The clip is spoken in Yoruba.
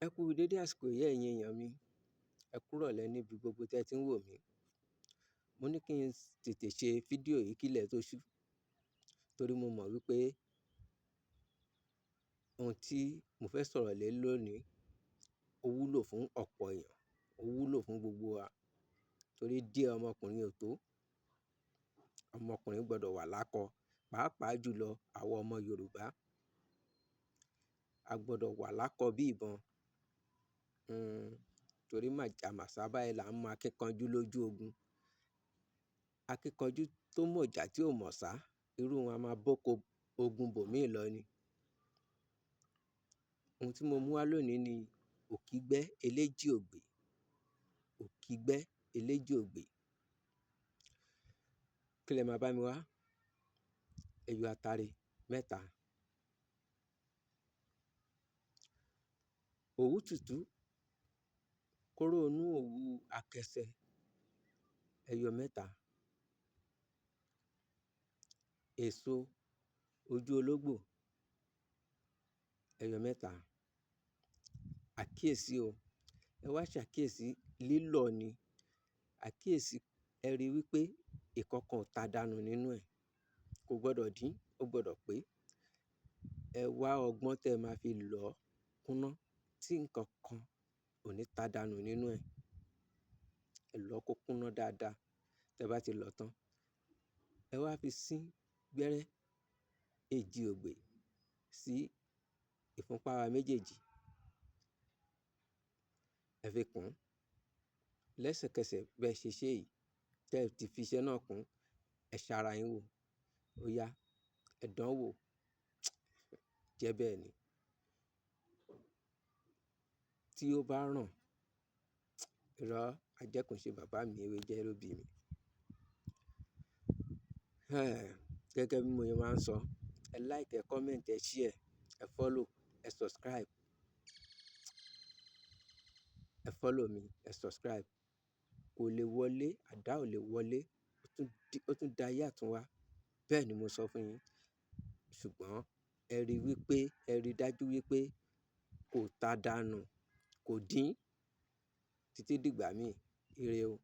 Ẹ kú dédé àsìkò yìí ẹ̀yin èèyàn mi. Ẹ kú ìrọ̀lẹ́ níbi gbogbo tí ẹ ti ń wò mí. Mo ní kí n tètè ṣe fídíò yìí kí ilẹ̀ tó ṣú, torí mo mọ̀ wípé ohun tí mo fẹ́ sọ̀rọ̀ lé lónìí ó wúlò fún ọ̀pọ̀ èèyàn, ó wúlò fún gbogbo wa. Torí díẹ̀ ọmọkùnrin ò tó, ọmọkùnrin gbọ́dọ̀ wà lákọ, pàápàá jùlọ àwọn ọmọ Yorùbá. A gbọ́dọ̀ wà lákọ bí ìbọn. Torí màjà-màsà báyìí là ń mọ akíkanjú lójú ogun. Akíkanjú tó mọ̀jà tí ò mọ̀sá, irú wọn a máa bóko ogun bòmíì lọ ni. Ohun tí mo mú wá lónìí ni òkígbẹ́ eléjì ògbè. Òkígbẹ́ eléjì ògbè. Kí lẹ máa bá mi wá? Ẹ yọ atare mẹ́ta, òwú tútù, kóró inú òwú akẹsẹ ẹ yọ mẹ́ta, èso ojú ológbò ẹ yọ mẹ́ta. Àkíyèsí o, ẹ wá ṣàkíyèsí lílọ̀ ni. Àkíyèsí, ẹ rí wípé ìkankan ò ta dànù nínú ẹ̀. Kò gbọdọ̀ dín, ó gbọdọ̀ pé. Ẹ wá ọgbọ́n tẹ máa fi lọ̀ kúnná tí nǹkan kan ò ní ta dànù nínú ẹ̀. Ẹ lọ̀ kó kúnná dáadáa. Tẹ bá ti lọ̀ tán, ẹ wá fi sín gbẹ́rẹ́ èjì ògbè sí ìfúnpá wa méjèèjì. Ẹ fi kùn lẹ́sẹ̀kẹsẹ̀ bẹ́ẹ̀ ṣe ṣé yìí. Tẹ ti fi iṣẹ́ náà kún, ẹ ṣara yín wò. Ó yá, ẹ dán wò. Jẹ́ bẹ́ẹ̀ ni. Tí ó bá ràn, irọ́ ajẹ́kù ń ṣe bàbá mi, ewé jẹ́ ló bí mi. Gẹ́gẹ́ bí mo ṣe máa ń sọ, ẹ like, ẹ comment, ẹ share, ẹ follow, ẹ subscribe. Ẹ follow mi, ẹ subscribe. Kò lè wọlé, àdá ò lè wọlé. Ó tún dayé àtúnwá. Bẹ́ẹ̀ ni mo sọ fún yín. Ṣùgbọ́n ẹ rí wípé, ẹ rí dájú wípé kò ta dànù, kò dín títí dìgbà míì. Ire o.